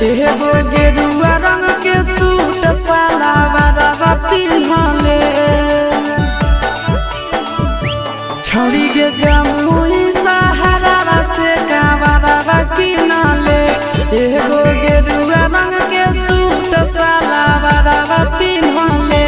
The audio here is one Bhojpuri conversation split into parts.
एगो गेरुआ रंग के सूट सलवारवा पिन्हले छौरी के जमुई सहारा से कावरवा किनले एगो गेरुआ रंग के सूट सलवारवा पिन्हले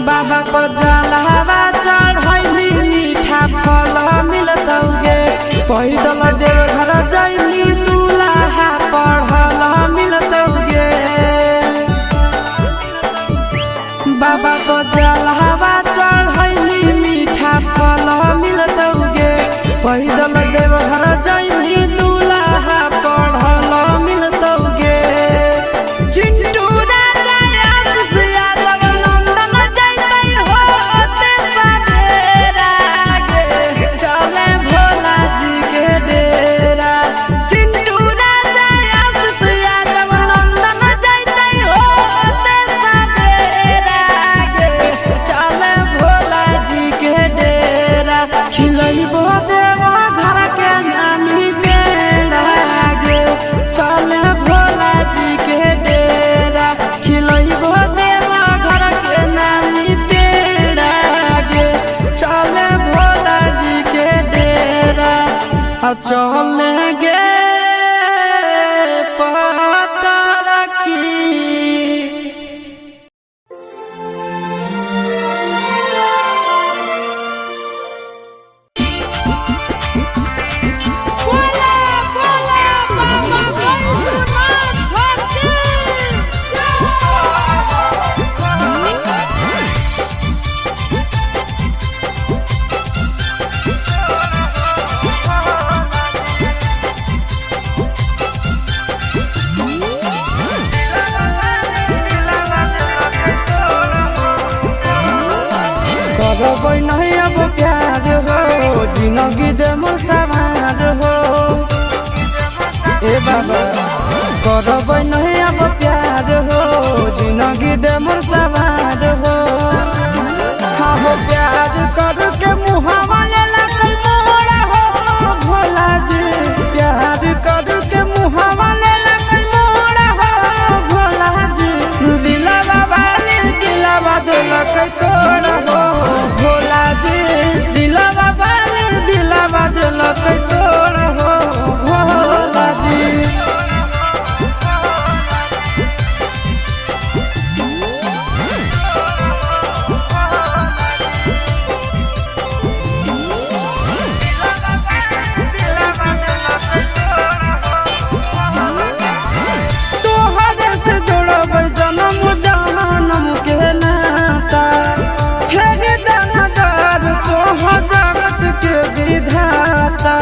बाबा को जलवा चढ़ैली मीठा फल मिलतौगे पैदल देव घर जैली दूल्हा पढ़ल मिलतौगे बाबा को जलवा चढ़ैली मीठा फल मिलतौगे पैदल देव घर जैली दूल्हा पढ़ल मिलतौगे चिंटू चले गे पता की करबै नहीं अब प्यार हो जिंदगी दे मोर सवार हो ए बाबा करबै नहीं अब प्यार हो जिंदगी दे मोर सवार हो हाँ हो प्यार कर के मुहावा लेला कई मोरा हो भोला जी प्यार कर के मुहावा लेला कई मोरा हो भोला जी दिला बाबा दिला बदला कई तोड़ा हो भोला जी दिला बाबा दिला बदला कई तोड़ा हो भोला जी जगत के विधाता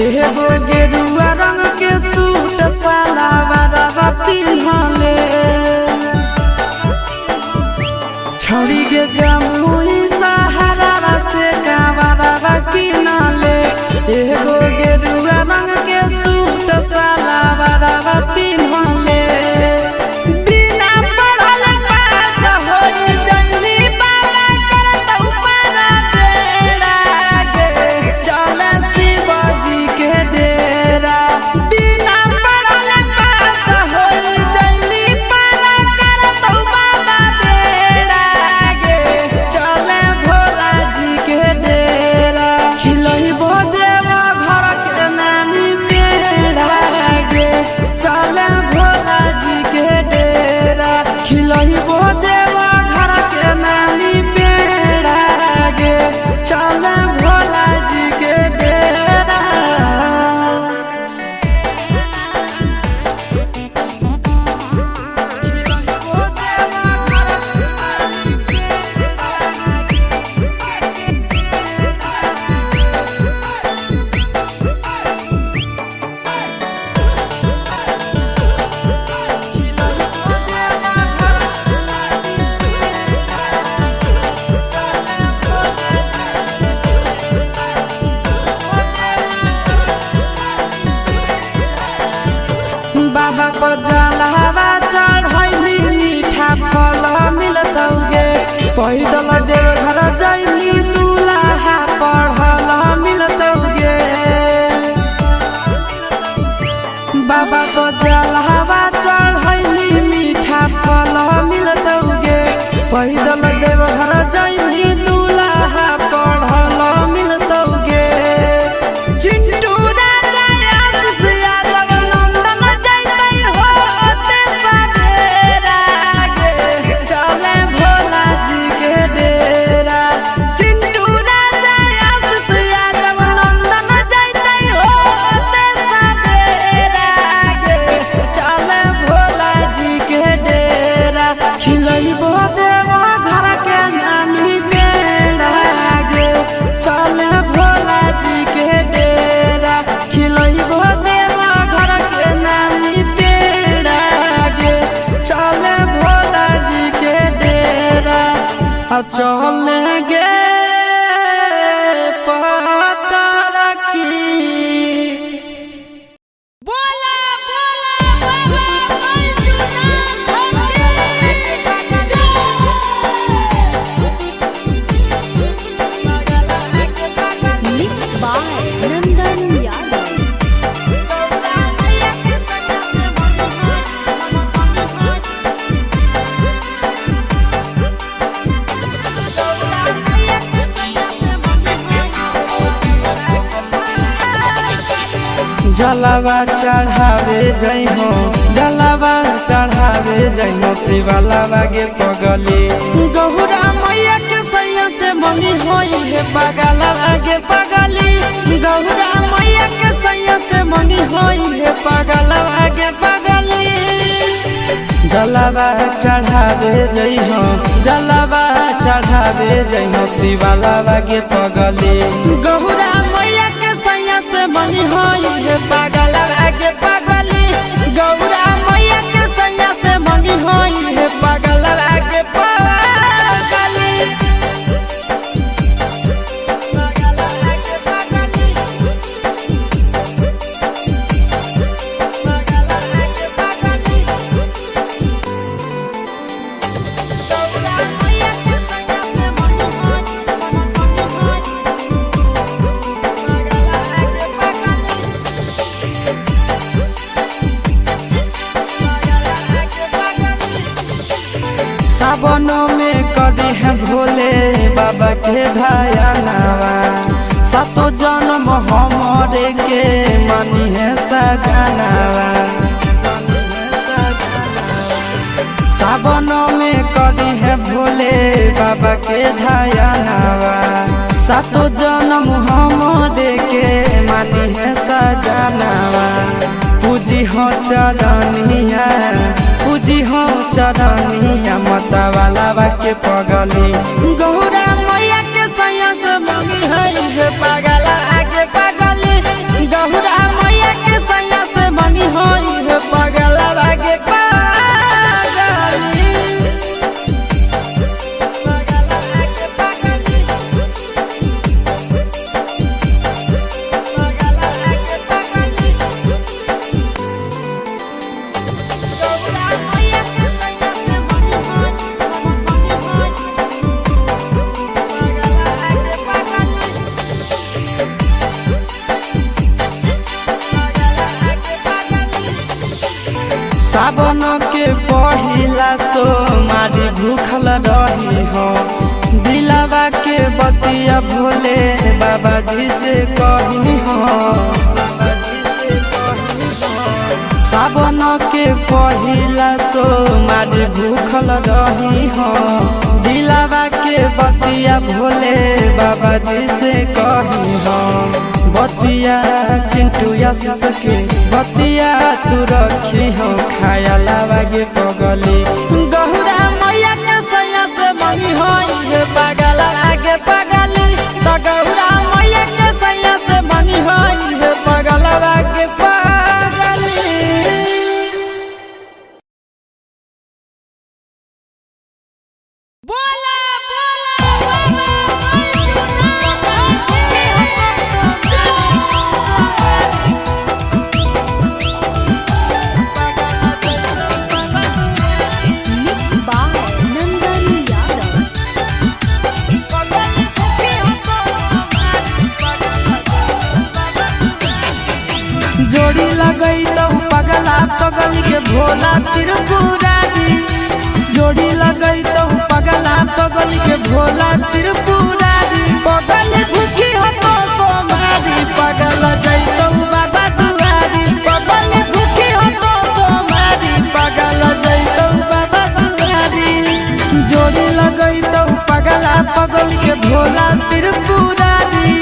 एगो गेरुआ रंग के सूट सलवारवा पिन्हले छौरी के जमुई सहारा से कावरवा किनले एगो गेरुआ रंग के सूट सलवारवा पिन्हले बिना पढ़ल पास होई जइनी बाबा करतौ पारा बेड़ा गे चल शिवजी के डेरा बिना पढ़ल पास होई जइनी पारा करतौ बाबा बेड़ा गे चल भोला जी के डेरा खिलइबो देवा घर के नानी पेड़ा गे चल भोला जी के डेरा खिलइबो देवा घर के नानी पेड़ा गे चल भोला जी के डेरा बाबा को जलावा चढ़ैली मीठा फल मिलतौगे पैदल देव घर जइली दूल्हा पढ़ल मिलतौगे बाबा को जलावा चढ़ैली मीठा फल मिलतौगे पैदल देव घर जइली दूल्हा पढ़ल मिलतौगे चिंटू राजा आशीष यादव नंदन जइतै होते सवेरा गे चले भोला जी के डेरा चिंटू राजा आशीष यादव नंदन जइतै होते सवेरा गे चले भोला जी के डेरा खिलइबो देवा घर के नामी बेड़ा गे चले भोला जी के डेरा खिलइबो देवा घर के नामी बेड़ा गे चले भोला जी के डेरा चले गे पतर की बोला बोला बाबा मिक्स बाय नंदन यादव जलावा चढ़ावे जइहो जलावा चढ़ावे जइहो शिवलावा गे पगली गौरा मैया के सैया से मंगी होई है पगलावा गे पगली गौरा मैया के सैया से मंगी होई है पगलावा गे पगली जलावा चढ़ावे जइहो जलावा चढ़ावे जइहो शिवलावा गे पगली गौरा मैया के सैया से मंगी होई है पगलावा गे पगली गौरा मैया के सैया से मंगी होई है पगलावा गे पगली सावनों में कदी है भोले बाबा के ढायानावा सातो जन्म हमरे के मानी है सजनावा सावनों में कदी है भोले बाबा के ढायानावा सातो जन्म हमरे के मानी है सजनावा पूजी हो चरनिया पूजी हो चरनिया मता वाला के पगली गौरा मैया के सैया से मंगी है पागल आगे पगली गौरा पहिला सो मारी भूखल रही हो दिलावा के बतिया भोले बाबा जी से कही हो सावन के पहिला सो मारी भूखल रही हो दिलावा के बतिया भोले बाबा जी से कही हो बतिया चिंटू आशीष के बतिया तू रखी हो खाया लागे पगली गहुरा मैया के सैया से मंगी हो ये पागल आगे पगली तो गहुरा मैया के सैया से मंगी हो ये पागल आगे पगली। बोला बोला मिक्स बाय नंदन यादव। जोड़ी लगई तो पगला पगल के भोला त्रिपुरारी जोड़ी लगई तो पगला पगल के भोला त्रिपुरारी पगल भूखी हो तो सोमारी पगल जैतो बाबा दुआरी पगल भूखी हो तो सोमारी पगल जैतो बाबा दुआरी जोड़ी लगई तो पगला पगल के भोला त्रिपुरारी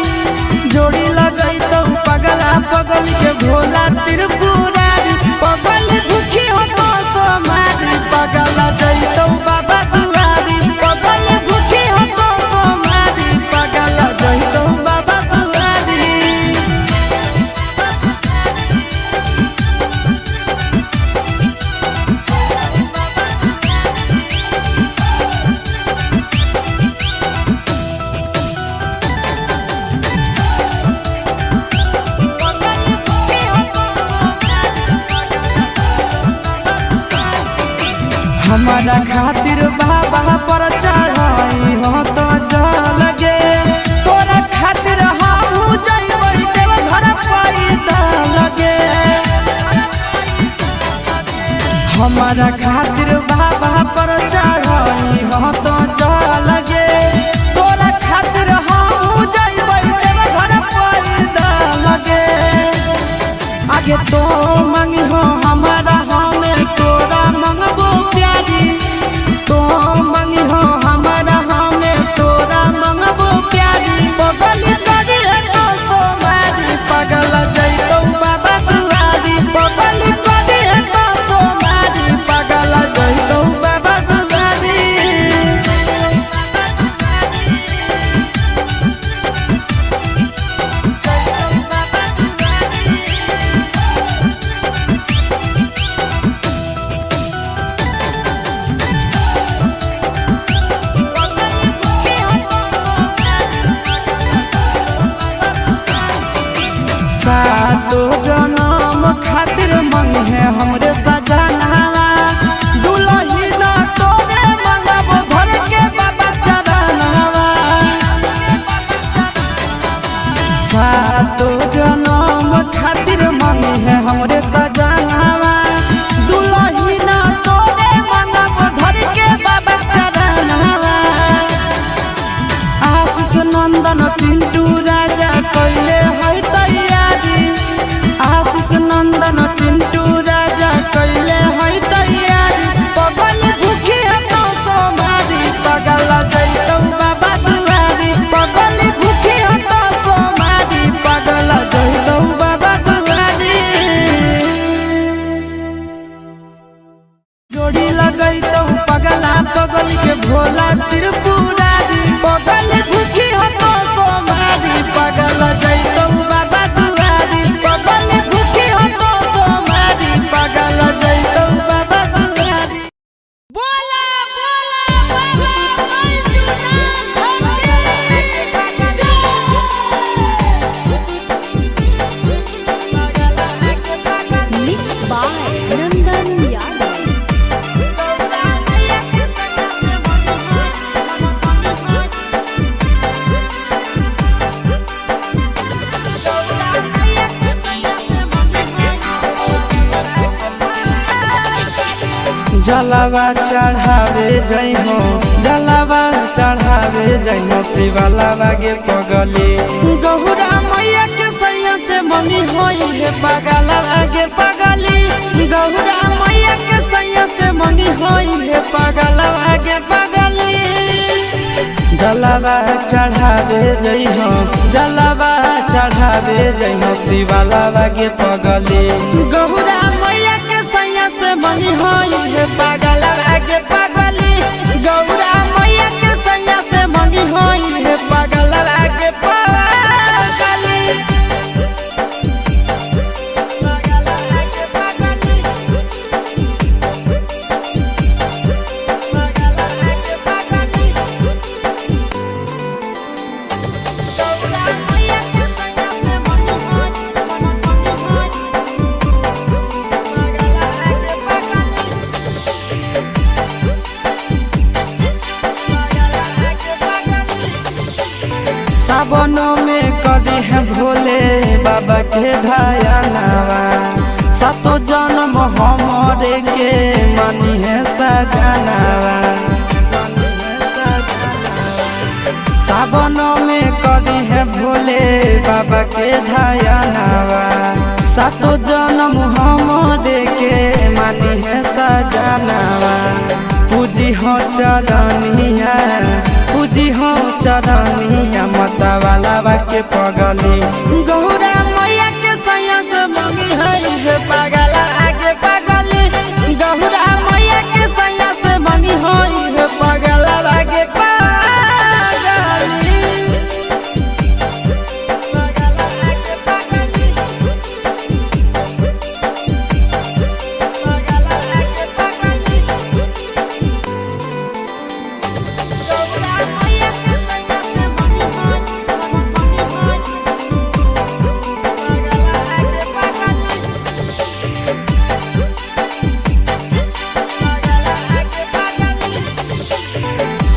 जोड़ी लगई तो पगला पगल के भोला त्रिपुरारी पगल भूखी हो तो सोमारी पगल जैतो बाबा दुआरी पगल भूखी हो तो सोमारी पगल जैतो बाबा दुआरी। हमारा खातिर बाबा पर चढ़ाई हो तो जल गे तोरा खातिर हम जइबै देव घर पैदा लगे हमारा खातिर बाबा पर चढ़ाई हो तो जल गे तोरा खातिर हम जइबै देव घर पैदा लगे आगे तो मंगी हो हमारा हमें तोरा मंगबो प्यारी तो मंगी हो हमारा हमें तोरा मंगबो प्यारी पगल करी है तो सोमारी पगल जैतो बाबा दुआरी पगल करी है तो सोमारी पगल जैतो बाबा दुआरी। सातो जनम खातिर मंगी है हमरे सजनावा दुलही ना तोरे मंगबो घर के बाबा चरणवा सातो जनम खातिर मंगी है हमरे सजनावा दुलही ना तोरे मंगबो घर के बाबा चरणवा आशीष नंदन चिंटू राजा कैले है तैयारी आशीष नंदन चिंटू राजा जलावा चढ़ावे जई हो, जलावा चढ़ावे जई हो, शिवलावा के पगली गौरा मैया के सैया से मंगी होई है पगलावा के पगली, गौरा मैया के सैया से मंगी होई है पगलावा के पगली। जलावा चढ़ावे जई हो, जलावा चढ़ावे जई हो, शिवलावा के पगली गौरा मैया के सैया से मंगी होई है पगलावा के पगली, गौरा मैया के सैया से मंगी होई है पगलावा के पगली। सावनों में कदी है भोले बाबा के ढायनावा, सातो जन्म हमरे के मानी है सजनावा। सावनों में कदी है भोले बाबा के ढायनावा, सातो जन्म हमरे के मानी है सजनावा। पूजी हो चरनिया, पूजी हो चरनिया, मतवालावा के पगली गौरा मैया के सैया से मंगी है पगला के पगली, गौरा मैया के सैया से मंगी है पगला के पगली।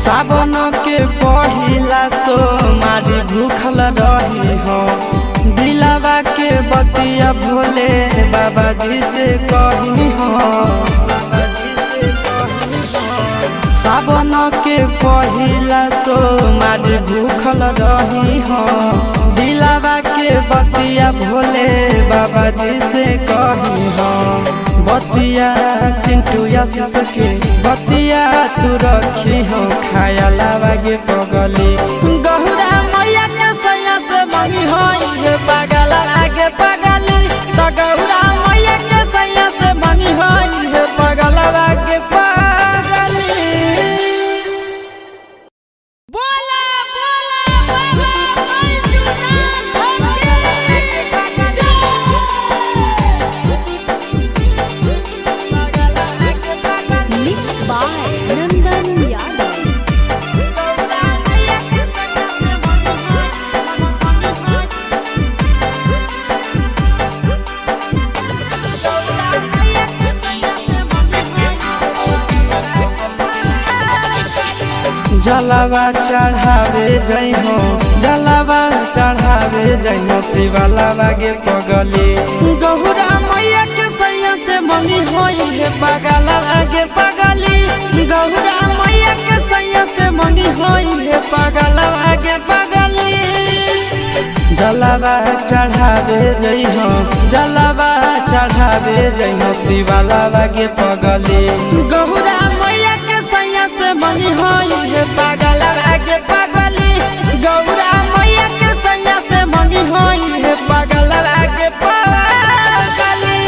सावन के पहिला तो मारी भूखल रही हो, दिलावा के बतिया भोले बाबा जी से कही हो। सावन के पहिला तो मारी भूखल रही हो, दिलावा के बतिया भोले बाबा जी से कही हो। बतिया चिंटू आशीष के बतिया तू रखी हो, खायलावा के पगली गौरा मैया के सैया से मंगी होई पगला के पगली, तो गौरा मैया के सैया से मंगी होई पगलावा के पगली। बोला बोला बाबा मिक्स बाय नंदन यादव। जलावा चढ़ावे जई हो, जलावा चढ़ावे जई हो, शिवलावा के पगली गौरा मैया के सैया से मंगी होई है पगलावा के पगली, गौरा मैया के सैया से मंगी होई है पगलावा के पगली। जलावा चढ़ावे जई हो, जलावा चढ़ावे जई हो, शिवलावा के पगली गौरा मैया के सैया से मंगी होई है पगलावा के पगली, गौरा मैया के सैया से मंगी होई है पगलावा के पगली।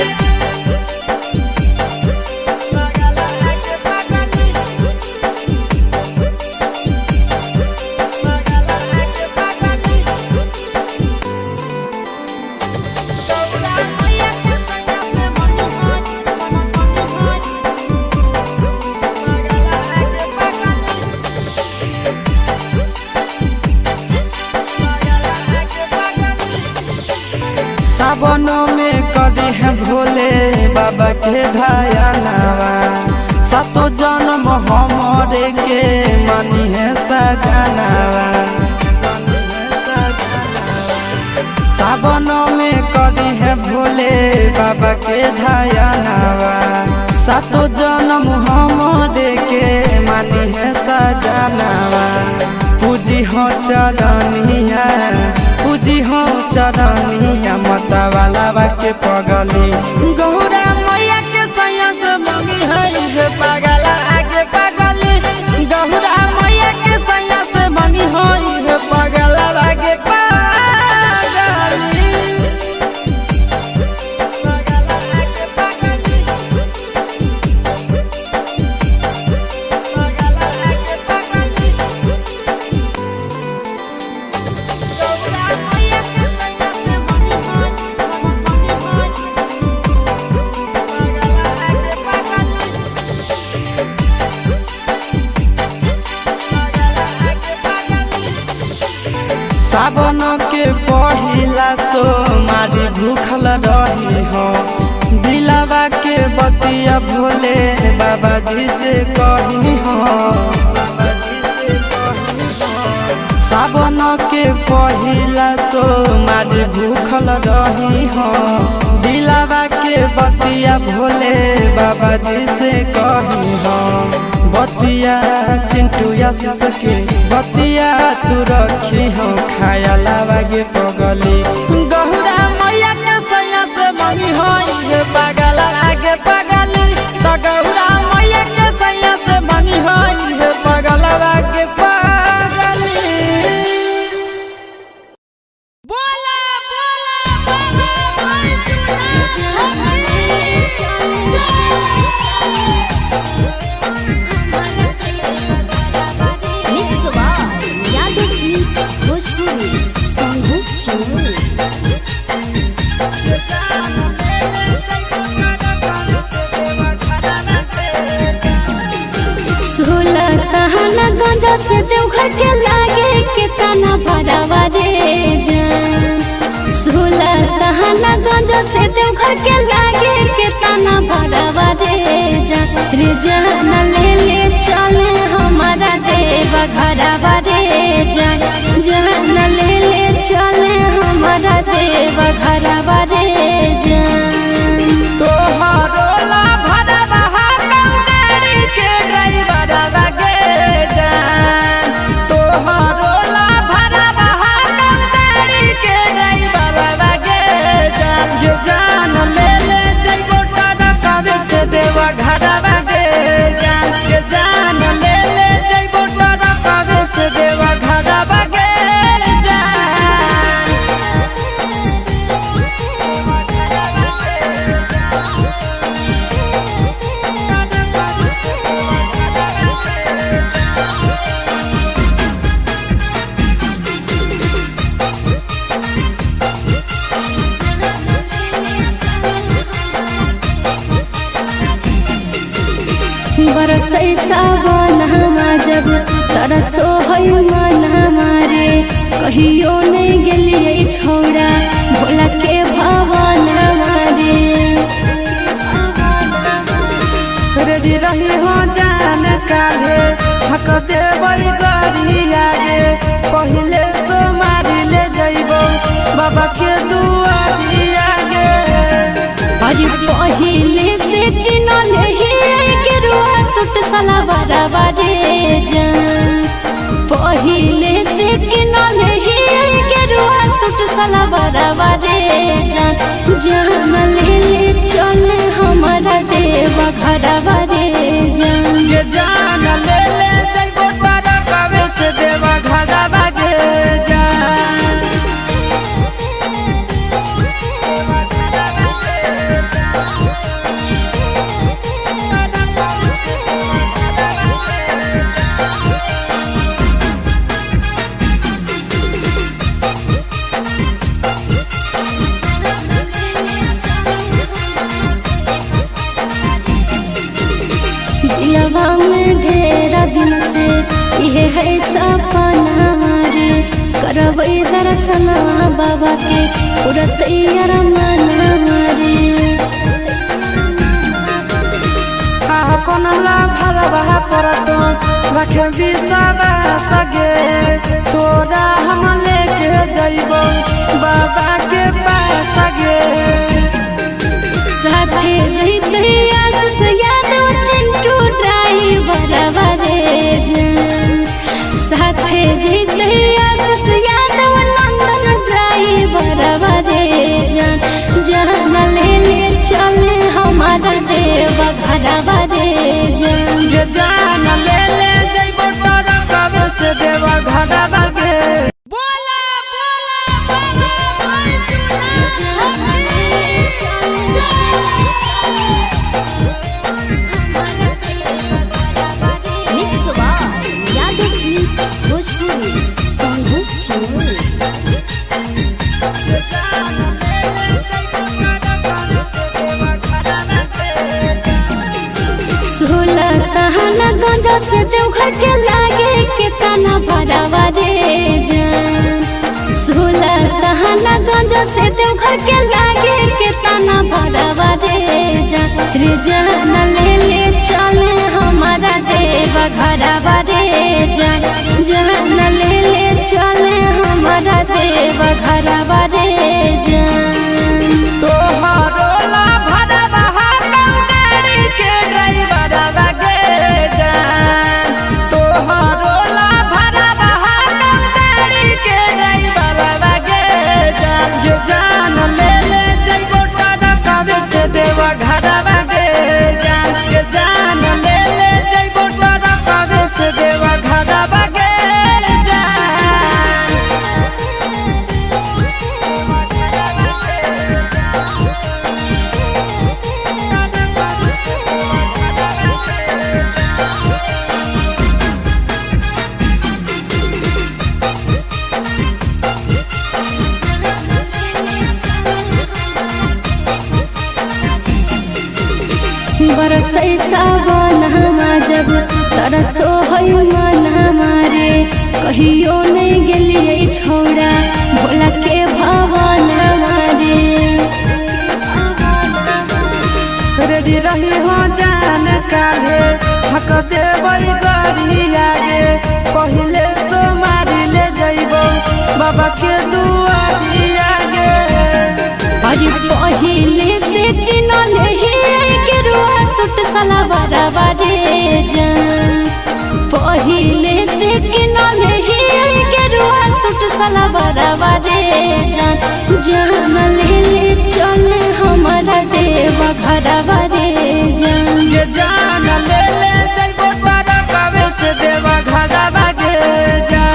सावनों में कदी है भोले बाबा के ढायनावा, सातो जन्म हमरे के मानी है सजनावा। सावनों में कदी है भोले बाबा के ढायनावा, सातो जन्म हमरे के मानी है सजनावा पूजी हो चरनिया पूजी हो चरनिया मता वाला के पगली गौरा मैया के सैया से मंगी है पागला आगे पगली गौरा मैया के सैया से मंगी है पागला आगे सावन के पहिला सोमारी भूखल रही हो दिलावा के बतिया भोले बाबा जी से कही हो सावन के पहिला सोमारी भूखल रही हो दिलावा के बतिया भोले बाबा जी से कही हो बतिया चिंटू आशीष के बतिया तू रखी हो खाया लागे पगली गौरा मैया के सैया से मंगी हो ये पागल आगे पगली तो गौरा मैया के सैया से मंगी हो ये पागल आगे पगली बोला बोला mix by Yadav films Bhojpuri संगीत सोलह तहना गंजा से देवघर के लागे के तना भरावा रे जान 16 तहना गंजा से देवघर के लागे के तना भरावा रे जान ले ले चले हमारा देवा घरावा रे जान ले ले चले हमारा देवा घरावा रे जान तोहारो ला भरवा गाड़ी के ड्राइवर लगे जान तोहारो ला भरवा गाड़ी के ड्राइवर लगे जान ये जान ले ले जइबो टरकावे से देवा घरवा गे जान ये जान ले ले जइबो टरकावे से देवा घरवा गे बरसै सावन हमा जब तरसो है मन हमारे कहियो नहीं गेलिए छोड़ा भोला के भवन हमारे रेडी रही हो जान काले हक देवई गरी आगे पहले सोमारी ले जइबो बाबा के दुआरी आगे अरे पहिले से किनले ही गेरुआ सूट सलवारवा रे जान पहिले से किनले ही गेरुआ सूट सलवारवा रे जान ले ले चले हमारा देवा घरवा रे जान ये जान ले ले जइबो टरकावे से देवा घरवा गे जान दिलवा में ढेरा दिन से ये है सपना रे करबै दर्शन बाबा के पूरा तैयार मन रे अपन ला भरवा पर तो रखे बिसावा सगे तोरा हम लेके जइबो बाबा के पास गे साथे जइते आस से यार से देवघर के लागे कितना भरावा रे जान। सोलह तहना गंजा से देवघर के लागे कितना भरावा रे जान। रे जान ले ले चले हमारा देवा घरवा रे जान। जान ले ले चले हमारा देवा घरवा रे जान। तोहरो ला भरवा गाड़ी के ड्राइवरवा गे जान। तोहरो ला भरवा गाड़ी के ड्राइवरवा गे जान। ये जान ले ले जइबो टरकवे से देवा घरवा गे जान। ये जान ले ले जइबो टरकवे से देवा घरवा गे जान। बरसै सावन हमा जब तरसो है मन हमारे। कहियो नहीं गेलिए छोड़ा भोला के भवन हमारे। रेडी रही हो जान काले हक देवई गरी आगे। पहिले सो मारी ले जइबो बाबा के दुआरी आगे। अरे पहिले से किनले ही गेरुआ सूट सलवारवा रे जान। पहिले से किनले ही गेरुआ सूट सलवारवा रे जान। जान ले ले चले हमारा देवा घरवा रे जान। ये जान ले ले जइबो टरकवे से देवा घरवा गे जान।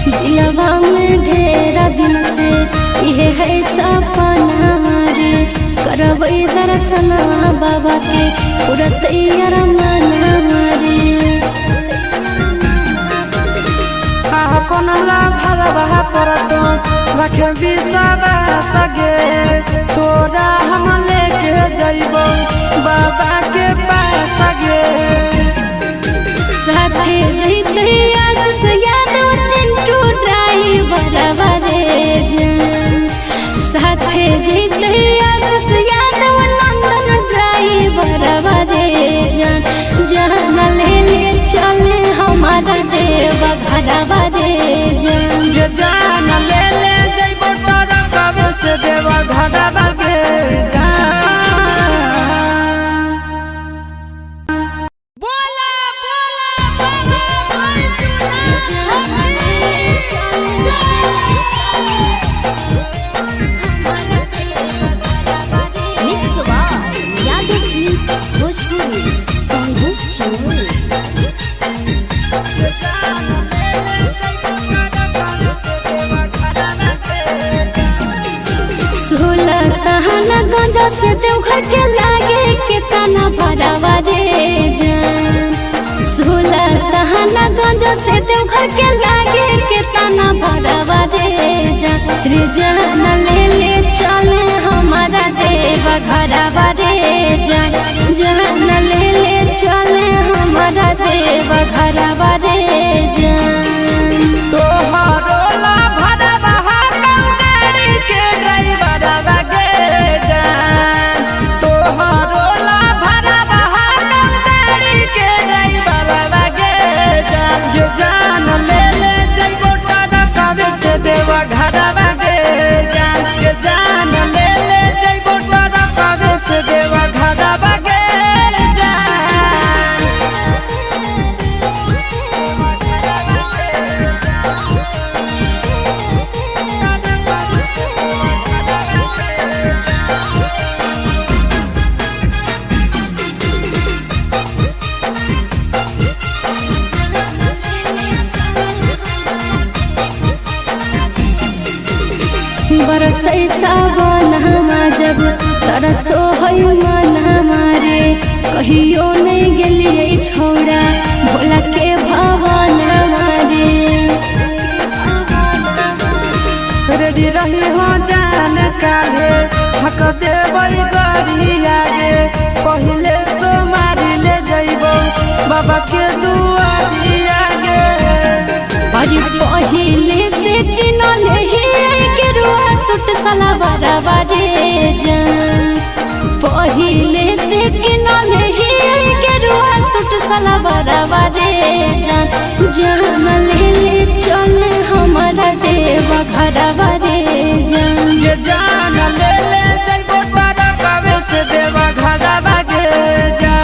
दिलवा में ढेरा दिन से ये है सपना रे। करबै दर्शन बाबा के पूरा तैयार मन रे। अपन ला भरवा परतो रखे बिसवा सगे। तोरा हम लेके जइबो बाबा के पास गे। साथे जइते आशीष यादव चिंटू ड्राइवरवा रे जान। साथे जइते आशीष यादव नंदन ड्राइवरवा रे जान। जान ले ले चले हमारा देवा घरवा रे जान। ये जान ले ले जइबो टरकवे से देवा घरवा गे जान। बोला सोलह तहना गंजा से देवघर के लागे कितना भरावा रे जान। सोलह तहना गंजा से देवघर के लागे कितना भरावा रे जान। रे जान ले ले चले हमारा देवा घरवा रे जान। जान ले ले चले हमारा देवा घरवा रे जान। तोहरो ला भरवा गाड़ी के ड्राइवरवा गे जान। तोहरो ला भरवा गाड़ी के ड्राइवरवा गे जान। ये जान ले ले जइबो टरकवे से देवा घरवा गे जान। ये जान सावन हमा जब तरसो है मन हमारे कहियो नहीं गेलिए छोड़ा भोला के भवन हमारे। रेडी रही हो जान काले हक देवई गरी आगे पहले सो मारी ले जइबो बाबा के दुआरी आगे। अरे पहले से किनले ही गेरुआ सूट सलवार बारे जान पहले से किनले ही गेरुआ सूट सलवार बारे जान जान ले चल हमारा देव घर बारे जान ये जान ले जइबो तारा कवे से देवा घर बागे जान।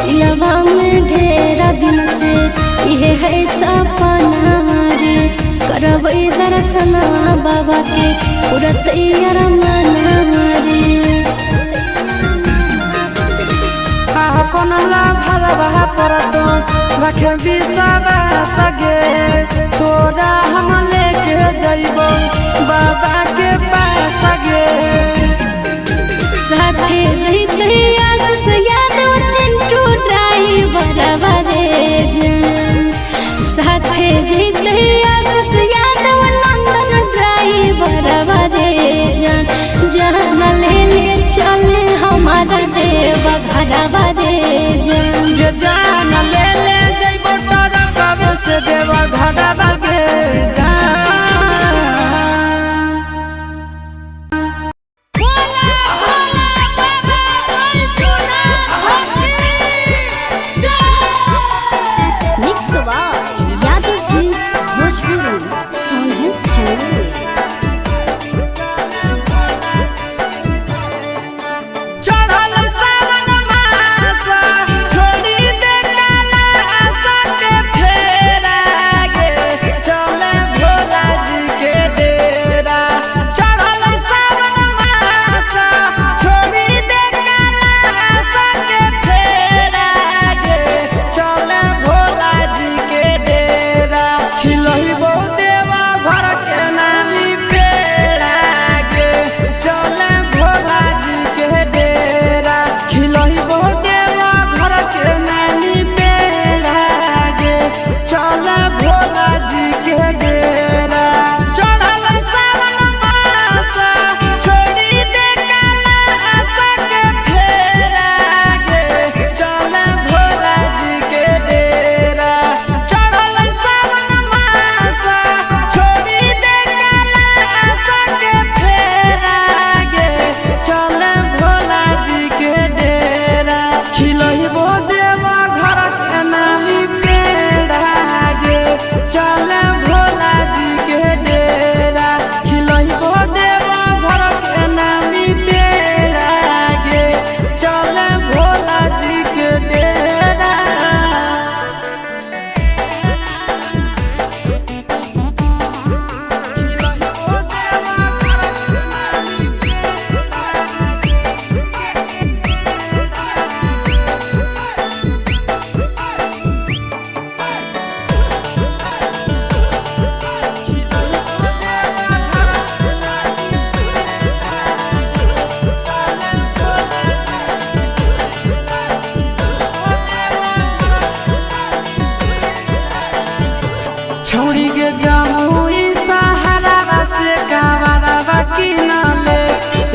दिलवा में ढेरा दिन से ये है सपना रे करबै दर्शन बाबा के पूरा तैयार मन रे। अपन ला भरवा पर तो रखे बिसवा सगे तोरा हम लेके जइबो बाबा के पास गे। साथे जइते आशीष यादव चिंटू ड्राइवर बारे जान साथे जइते आशीष यादव नंदन ड्राइवर बारे जान जान ले चल हमारा देव घर बारे जान ये जान ले जइबो तोरा कवे से देवा घर बागे जान।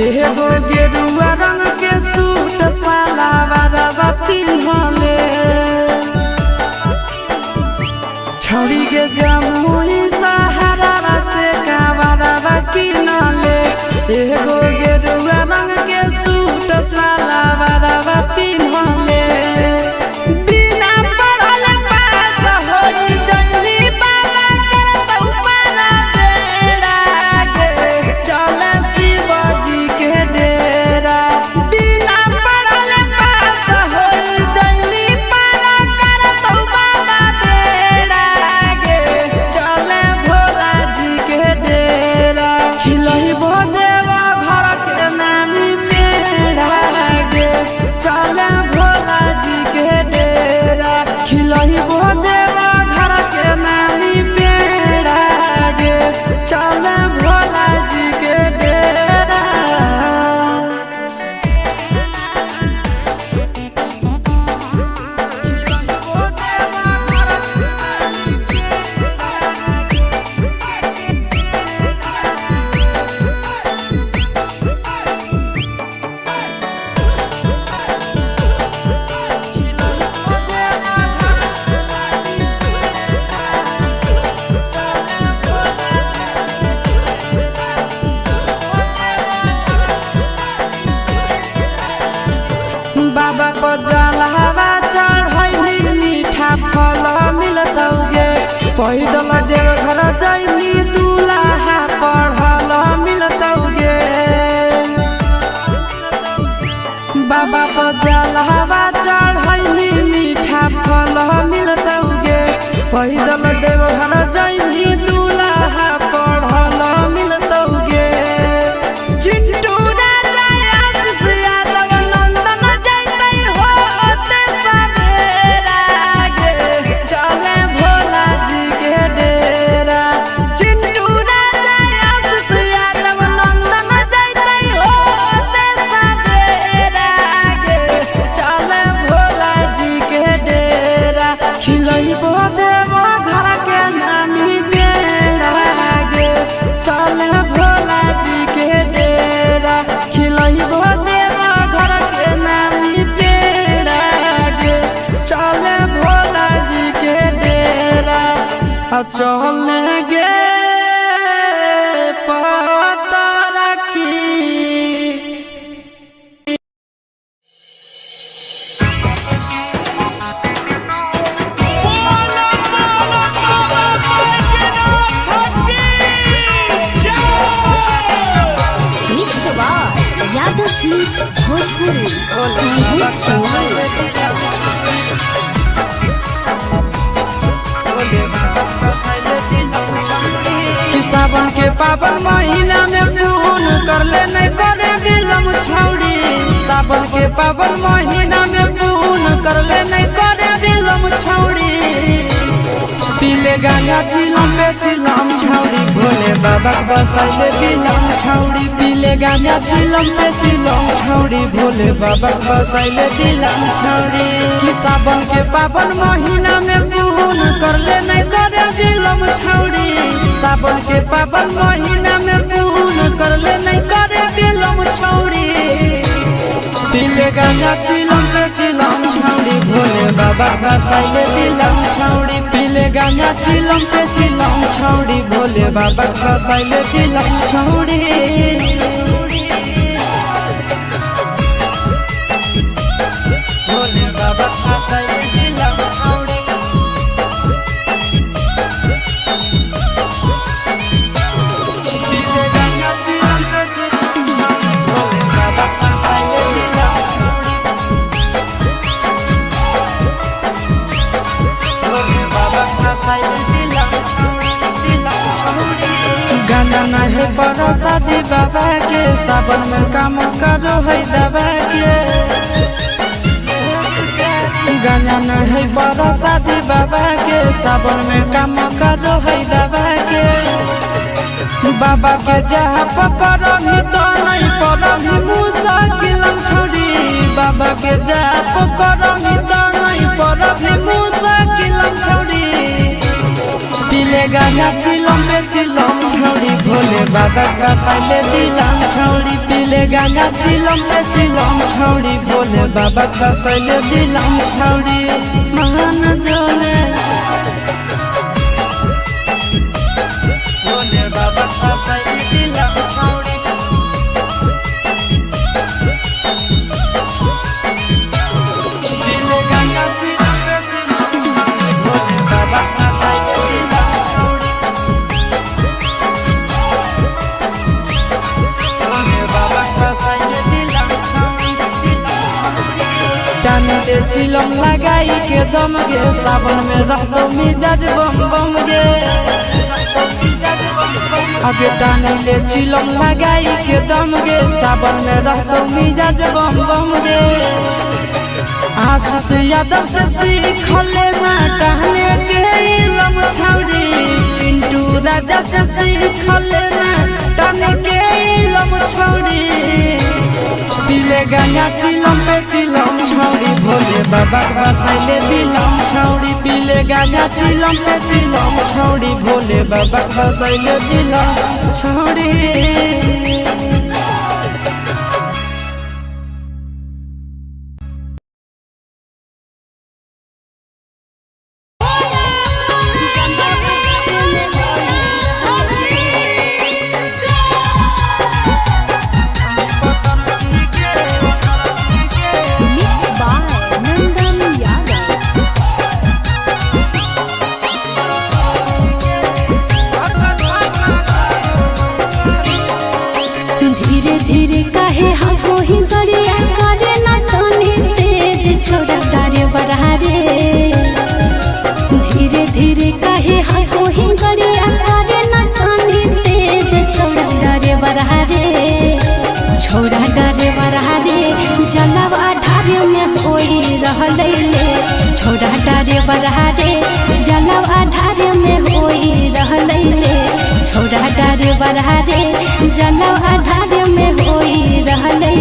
एगो गेरुआ रंग के सूट सलवारवा पिन्हले छौड़ी के जमुई सहारा से कावरवा किनले एगो गेरुआ रंग के सूट सलवारवा पिन्हले बिना पढ़ल पास होई जइनी बाबा करत ऊपर बेड़ा गे चल शिवजी के डेरा बिना पढ़ल पास होई जइनी बाबा पैदल देव घर जाइनी दूल्हा पढ़ल मिलतौगे बाबा पर जलवा चढ़ैनी मीठा फल मिलतौगे पैदल देव घर जाइनी दूल्हा पढ़ल मिलतौगे चिंटू राजा आशीष यादव नंदन जैतै होते सवेरा गे चले भोला जी के डेरा चिंटू राजा आशीष यादव नंदन जैतै होते सवेरा गे चले भोला जी के डेरा खिलैबो देव घर के नामी बेड़ा गे चले भोला जी के डेरा खिलैबो देव घर के नामी बेड़ा गे चले भोला जी के डेरा चले गे पता की Mixed by Yadav Films Bhojpuri. कि सावन के पावन महीना में पून कर ले नहीं करे विलम छौड़ी सावन के पावन महीना में पून कर ले नहीं करे विलम छौड़ी पीले गांजा चिलम पे चिलम छौड़ी भोले बाबा बसाइले दिलम छौड़ी पीले गांजा चिलम पे चिलम छौड़ी भोले बाबा बसाइले दिलम छौड़ी कि सावन के पावन महीना में पून कर ले नहीं करे विलम छौड़ी सावन के पावन महीना में पून कर ले नहीं करे विलम छौड़ी पीले गांजा चिलम पे चिलम छौड़ी भोले बाबा बसाइले दिलम छौड़ी पीले गांजा चिलम पे चिलम छौड़ी भोले बाबा बसाइले दिलम छौड़ी भोले बाबा बसाइले दिलम छौड़ी पीले गांजा चिलम पे चिलम छौड़ी भोले बाबा बसाइले दिलम छौड़ी भोले बाबा बसाइले दिलम छौड़ी गाना नहीं बड़ा शादी बाबा के सावन में काम करो है दबा के गाना नहीं बड़ा शादी बाबा के सावन में काम करो है दबा के बाबा के जहाँ पकड़ो भी तो नहीं पड़ो भी मुश्किल छोड़ी बाबा के जहाँ पकड़ो भी तो नहीं पड़ो भी मुश्किल छोड़ी पीले गांजा चिलम पे चिलम छौड़ी भोले बाबा बसाइले दिलम छौड़ी पीले गांजा चिलम पे चिलम छौड़ी भोले बाबा बसाइले दिलम छौड़ी मान जोले भोले बाबा बसाइले दिलम छौड़ी पीले गांजा चिलम पे चिलम छौड़ी भोले बाबा बसाइले दिलम छौड़ी भोले बाबा बसाइले दिलम छौड़ी टाने दे चिलम लगाई के दम गे सावन में रहतो मिजाज बम बम गे आगे टाने ले चिलम लगाई के दम गे सावन में रहतो मिजाज बम बम गे आशीष यादव से सीख लेना टहने के इलम छौड़ी चिंटू राजा से सीख लेना टहने के इलम छौड़ी पीले गांजा चिलम पे चिलम छौड़ी भोले बाबा बसाइले दिलम छौड़ी पीले गांजा चिलम पे चिलम छौड़ी भोले बाबा बसाइले दिलम छौड़ी बरहारे धीरे धीरे काहे कोही गरिया करे न कानी तेज छोड़ा डरे बरहारे छोड़ा डरे बरहारे जलवा ढारे में होई रहले छोड़ा डरे बरहारे जलवा ढारे में होई रहले छोड़ा डरे बरहारे जलवा ढारे में होई रहले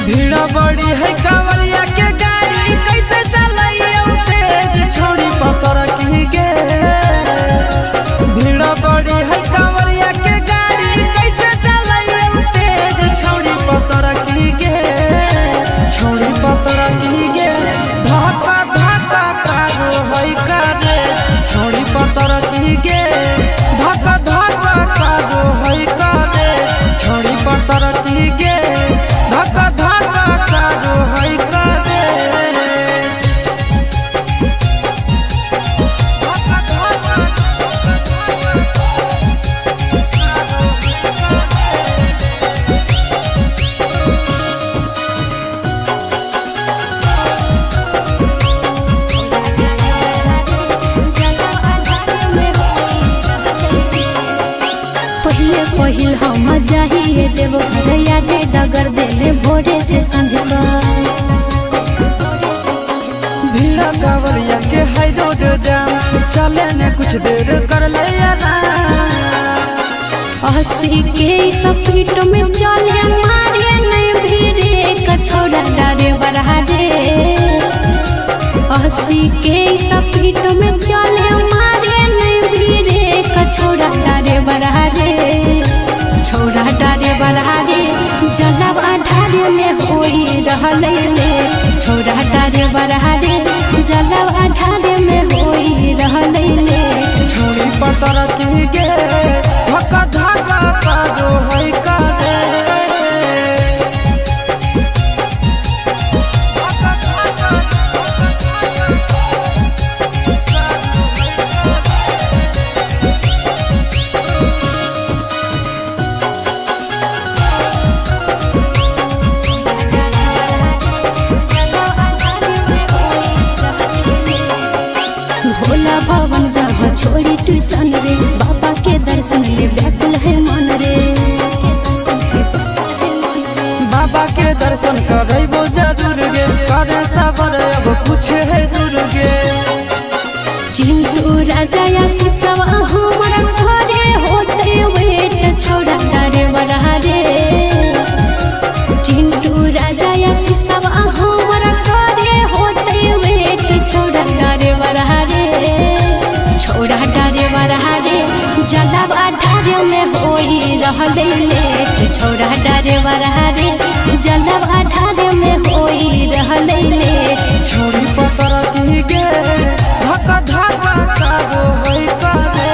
भीड़ बड़ी है कांवरिया के गाड़ी कैसे चलाइए तेज छोड़ी पतर की गे भीड़ बड़ी है कांवरिया के गाड़ी कैसे चलाइए तेज छोड़ी पतर की गे छोड़ी पतर की गे धक्का धक्का कारो है करे छोड़ी पतर की गे धक्का धक्का कारो है करे छोड़ी पतर की गे धक्का धक्का कारो है करे धक्का धक्का पहिल हम जाहिए देव भैया के डगर देले भोरे से सांझ भीड़ा कांवरिया के हाई रोड जाम चले ने कुछ देर कर ले अस्सी के स्पीड में चले मारे नहीं भीड़े कछोड़ा डरे बरहारे 80 के स्पीड में चले मारे नहीं भीड़े कछोड़ा डरे बरहारे छोड़ा डरे बरहारे जलवा ढारे में होई रहले छोड़ा डरे बरहारे जलवा ढारे में होई रहले छोड़ी पतर की गे धक्का धक्का कारो है करे भोला भवन जहाँ छोड़ी ट्यूशन रे बाबा के दर्शन ले व्याकुल है मन रे बाबा के दर्शन करबो जरूर गे करे सबर अब कुछ है दूर गे चिंटू राजा या सिसवा हमारा घरे होते वेट छोड़ा डरे बरहारे चिंटू राजा या सिसवा हमारा घरे होते वेट छोड़ा डरे बरहारे छोड़ा डरे बरहारे जलवा ढारे में होई रहले छोड़ा डरे बरहारे जलवा ढारे में होई रहले छोड़ी पतर की गे धक्का धक्का कारो है करे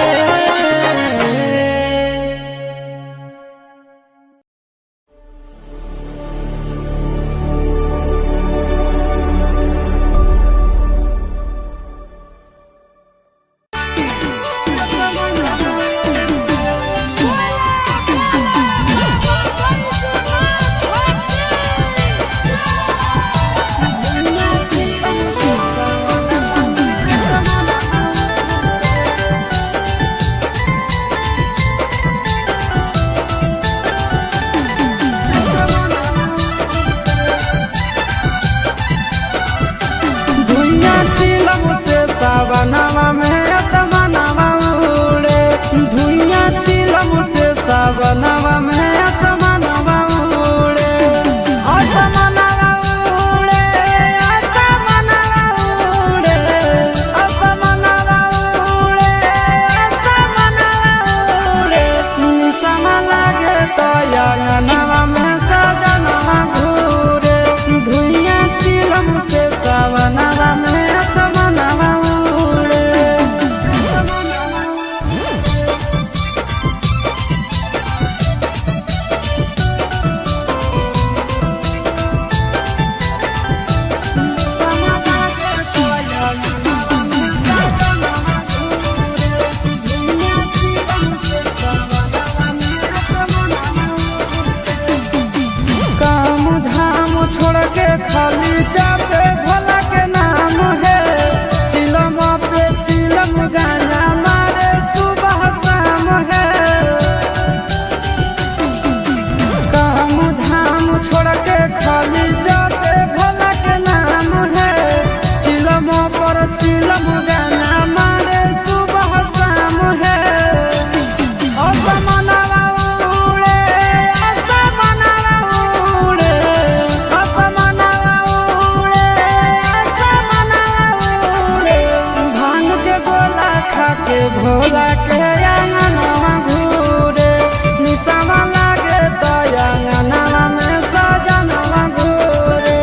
के भोला के अंगनवा घूरे निशावा लागे तो अंगनवा में सजनवा घूरे।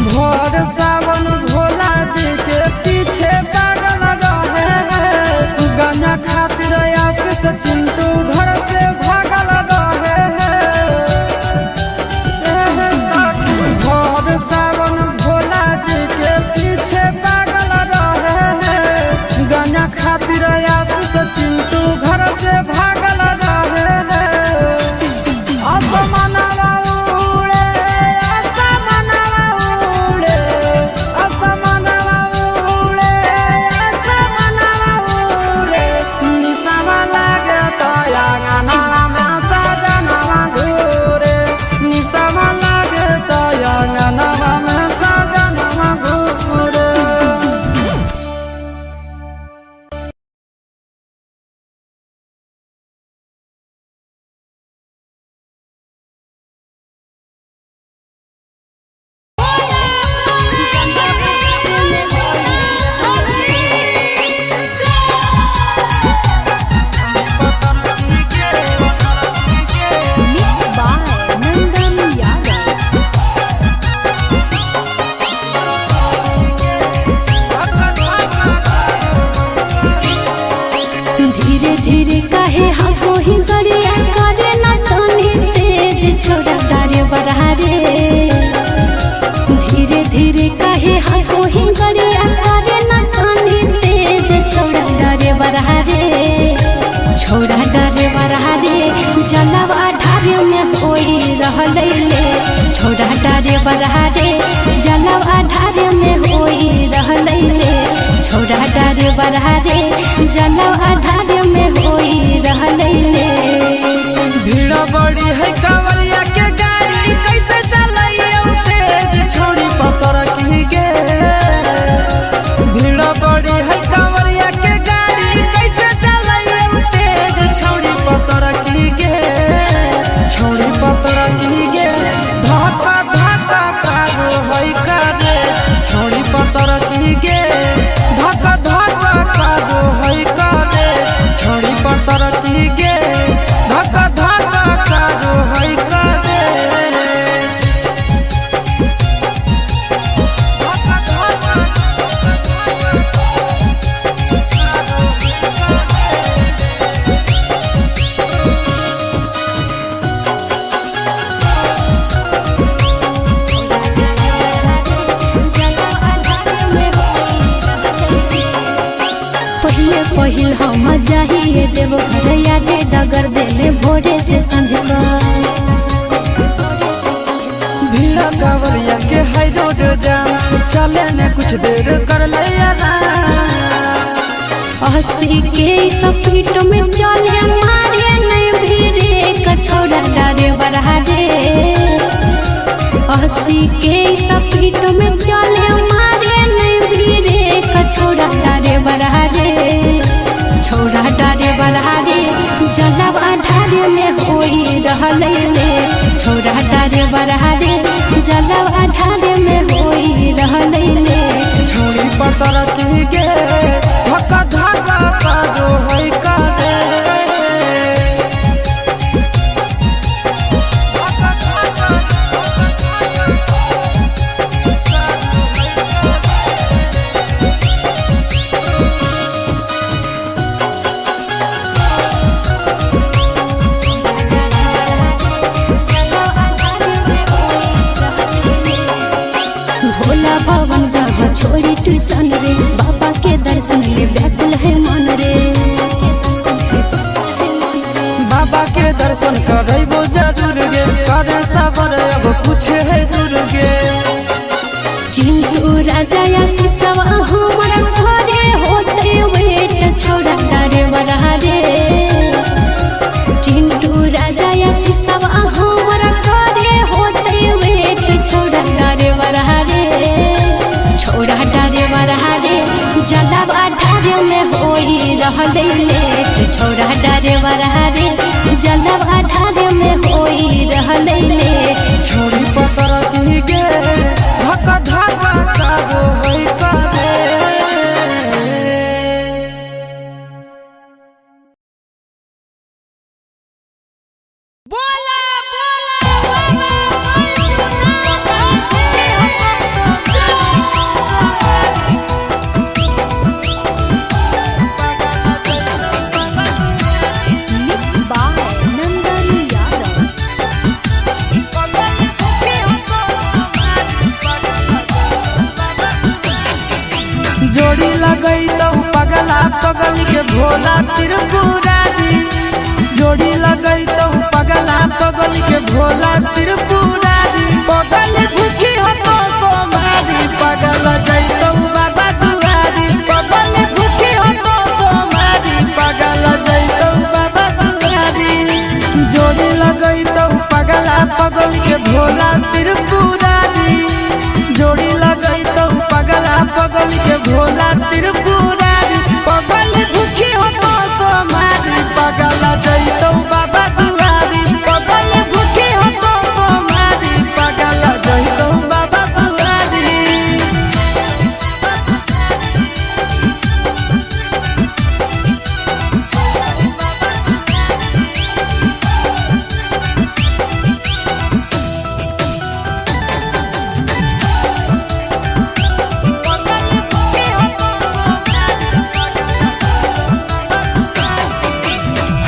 भोर सावन भोला जी के पीछे पागल रहे गाना खातिर आशीष चिंटू घर से भागल रहे भोर सावन भोला जी के पीछे पागल रहे गाना खातिर आशीष चिंटू घर से भागल रहे। असमनवा उड़े असमनवा उड़े असमनवा उड़े असमनवा उड़े निशावा लागे तो अंगनवा में सजनवा घूरे निशावा लागे तो अंगनवा में सजनवा घूरे। धीरे धीरे काहे हाको ही गरिया करे ना तनी तेज छोड़ा डारे बरहारे। धीरे धीरे काहे हाको ही गरिया करे ना तनी तेज छोड़ा डारे बरहारे। छोड़ा डारे बरहारे जलवा ढारे में होई रहले ले छोड़ा डारे बरहारे जलवा ढारे में होई रहले ले छोड़ा डारे बरहारे जलवा ढारे में होई रहले ले। भीड़ बड़ी है कांवरिया के गाड़ी कैसे चलाइए तेज छोड़ी पतर की गे। भीड़ बड़ी है कांवरिया के गाड़ी कैसे चलाइए तेज छोड़ी पतर की गे छोड़ी पतर की गे धक्का धक्का कारो है करे छोड़ी पतर की गे धक्का धक्का कारो है करे छोड़ी पतर की गे धक्का धक्का कारो है करे। धक्का धक्का पहिले पहिल हम जाहिए देव घरया के डगर देले भोरे से संझ भीड़ा कांवरिया के हाई रोड जाम चले ने कुछ देर कर लिया ना। 80 के स्पीड में चले मारे नहीं भीड़े कछोड़ा डारे बरहारे। 80 के स्पीड में चले मारे नहीं भीड़े कछोड़ा डारे बरहारे। छोड़ा डारे बरहारे जलवा ढारे में होई रहले ले छोड़ा डारे बरहारे जलवा ढारे में होई रहले ले छोड़ी पतर की गे धक्का धक्का कारो है करे। भोला भवन जहाँ छोड़ी ट्यूशन रे बाबा के दर्शन में व्याकुल है मन रे। बाबा के दर्शन करबो जरूर गे करे सबर अब कुछ है दूर गे। चिंटू राजा या सिसवा हमारा घरे होते वेट छोड़ा डारे बरहारे। चिंटू राजा या सिसवा हमारा घरे होते वेट कहले ले छोरा डारे बरहारे जलवा ढारे में होई रहले ले छोड़ी पतर की गे धक्का धक्का काबो होई करे जोड़ी लगई तो पगला पगल के भोला त्रिपुरारी जोड़ी लगई तो पगला पगल के भोला त्रिपुरारी पगल भूखी हो तो सोमारी पगल जैतो बाबा दुआरी पगल भूखी हो तो सोमारी पगल जैतो बाबा दुआरी जोड़ी लगई तो पगला पगल के भोला त्रिपुरारी जोड़ी लगई तो पगला पगल के भोला त्रिपुरारी पगल भूखी हो तो सोमारी पगल जैतो बाबा दुआरी पगल भूखी हो तो सोमारी पगल जैतो बाबा दुआरी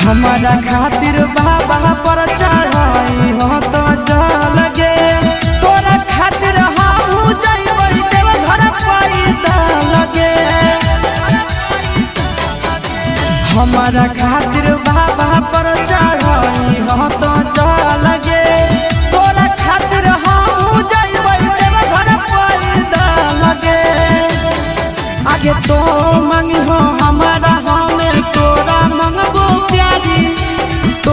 हमारा खातिर बाबा पर चढ़ाई हो तो जल गे तोरा खातिर हमहू जइबै देव घर पैदा लगे हमारा खातिर बाबा पर चढ़ाई हो तो जल गे तोरा खातिर हमहू जइबै देव घर पैदा लगे आगे तो मंगी हो हमारा हमें तोरा मंगबो तो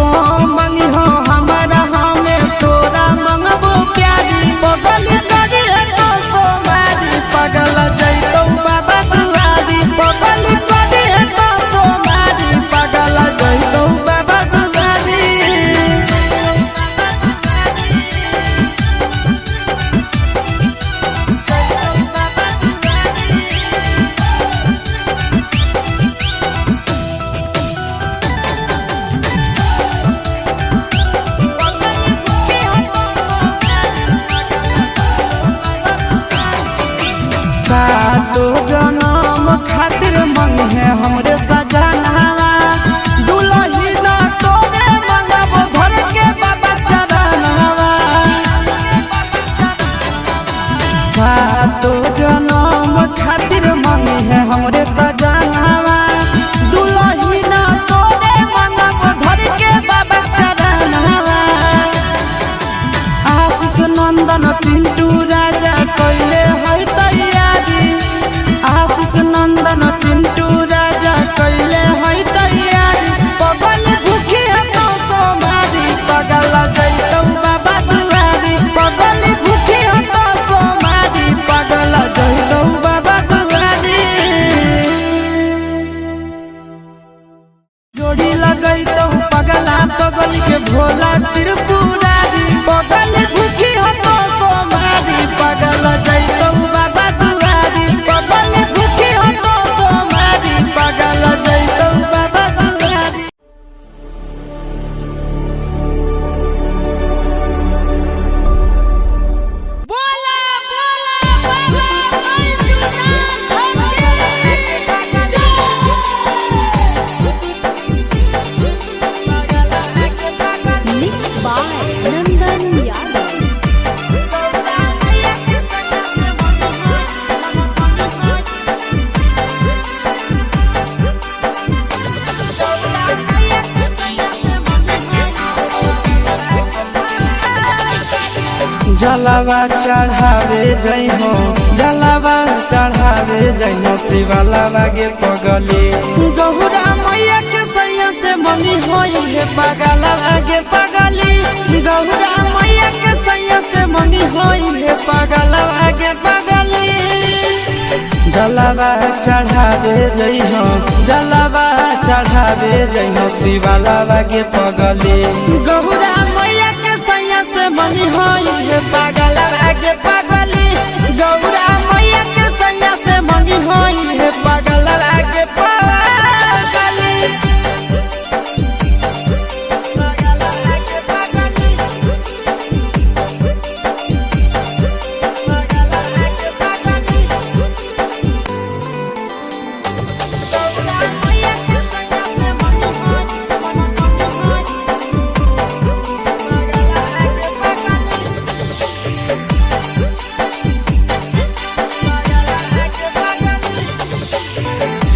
मंगी हो हमारा हमें तोरा मंगबो प्यारी पगल करी है तो सोमारी पगल जैतो बाबा दुआरी पगल करी है तो सोमारी पगल जैतो बाबा दुआरी सातो जनम खातिर मंगे है हमरे सजनवा दुलही ना तोरे मंगबो घर के बाबा चरणवा सातो जनम खातिर मंगे है हमरे सजनवा दुलही ना तोरे मंगबो घर के बाबा चरणवा आशीष नंदन पिंटू राजा कइले है तैयारी आशीष नंदन चिंटू राजा कइले है तैयारी पगल भूखी है तो सोमारी पगल जैतो बाबा दुआरी पगल भूखी है तो सोमारी पगल जैतो बाबा दुआरी जोड़ी लगई तो पगला पगल के भोला त्रिपुरारी पगल भूखी हो तो सोमारी पगल जैतो बाबा दुआरी पगल भूखी हो तो सोमारी पगल जैतो बाबा दुआरी बोला बोला मिक्स बाय नंदन यादव जलावा चढ़ावे जई हो जलावा चढ़ावे जई हो शिवाला गे पगली गहुरा मैया के सैया से मनी होई है पगला गे पगली गहुरा मैया के सैया से मनी होई है पगला गे पगली जलवा चढ़ावे जइहो जलवा चढ़ावे जइहो शिवालावा के पगली गौरा मैया के सैया से बनी होई हे पागलवा के पगली गौरा मैया के सैया से बनी होई हे पागलवा के पगली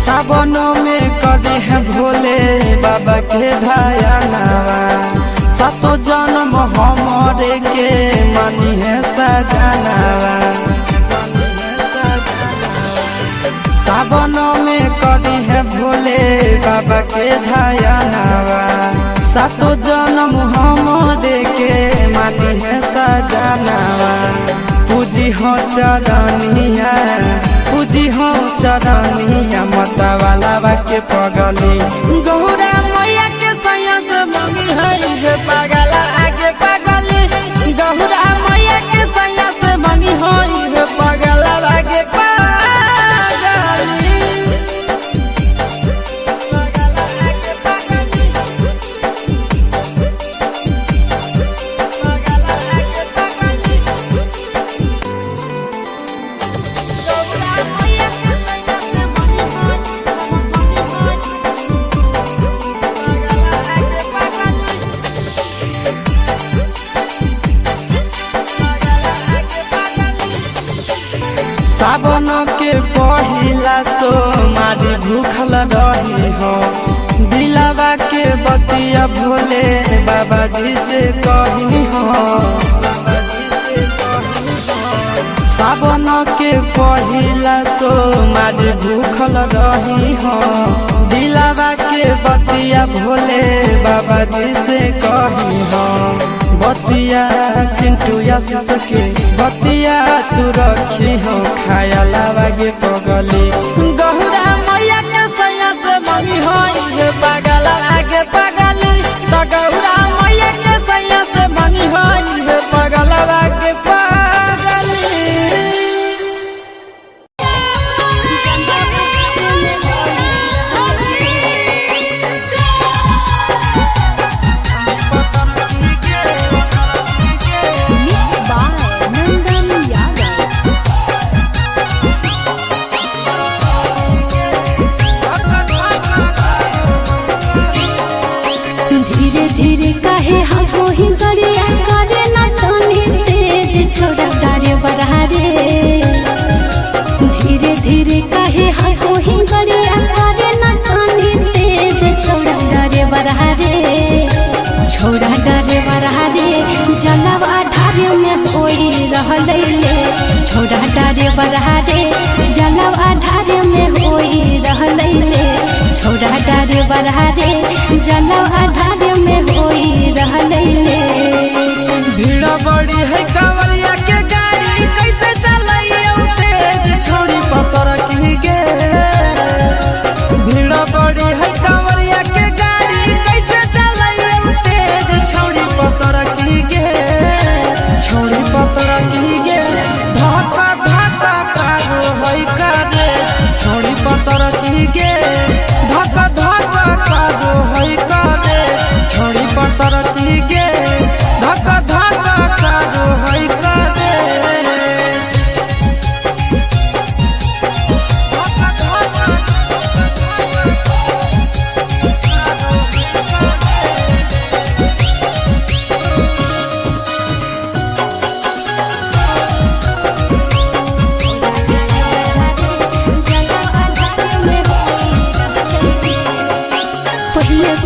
सावनों में कदी है भोले बाबा के धायनावा सातो जन्म हमरे के मानी है सजनावा सावनों में कदी है भोले बाबा के धायनावा सातो जन्म हमरे के मानी है सजनावा पूजी हो चरनिया पूजी हो चरनिया मतवाला के पगली गौरा मैया के सैया से मंगी है पागला आगे पगली गौरा मैया के सैया से मंगी है पागला आगे सावन के पहिला तो मारी भूखल रही हो दिलावा के बतिया भोले बाबा जी से कही हो सावन के पहिला तो मारी भूखल रही हो दिलावा के बतिया भोले बाबा जी से कही हो बतिया चिंटू आशीष के बतिया तू रखी हो खाया लागे पगली गौरा मैया के सैया से मंगी होई पागल आगे पगली तो गौरा मैया के सैया से मंगी होई पागल आगे पगली धीरे काहे हो ही गरिया करे ना तनी तेज छोड़ा डारे बढ़ा रे धीरे धीरे काहे हो ही गरिया करे ना तनी तेज छोड़ा डारे बढ़ा रे जलवा ढारे में होई रहले छोड़ा डारे बढ़ा रे जलवा ढारे में होई रहले छोड़ा डारे बढ़ा रे जलवा ढारे में होई रहले भीड़ बड़ी है कांवरिया के गाड़ी कैसे चलाइए तेज छोड़ी पतर की गे भीड़ बड़ी है कांवरिया के गाड़ी कैसे चलाइए तेज छोड़ी पतर की गे छोड़ी पतर की गे धक्का धक्का कारो है करे छोड़ी पतर की गे धक्का धक्का कारो है करे छोड़ी पतर की गे धक्का धक्का कारो है करे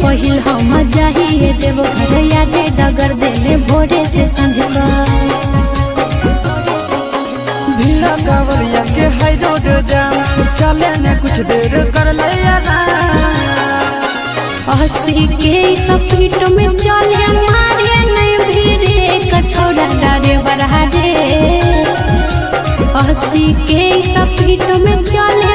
पहिल हम जाइए देव घर यादे डगर देने भोरे से संझ भीड़ा कांवरिया के हाई रोड जाम चले ने कुछ देर कर लिया हंसी के सफीट में चले मारे नहीं भीड़े कछौड़ा डारे बढ़ा रे हंसी के सफीट में चले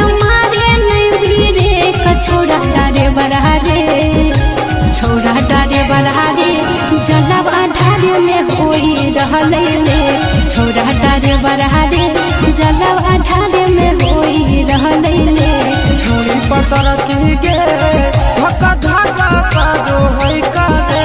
रहले ले छोरा डारे बरहारे जलवा ढारे में होई रहले ले छोड़ी पतर की गे धक्का धक्का करो है काले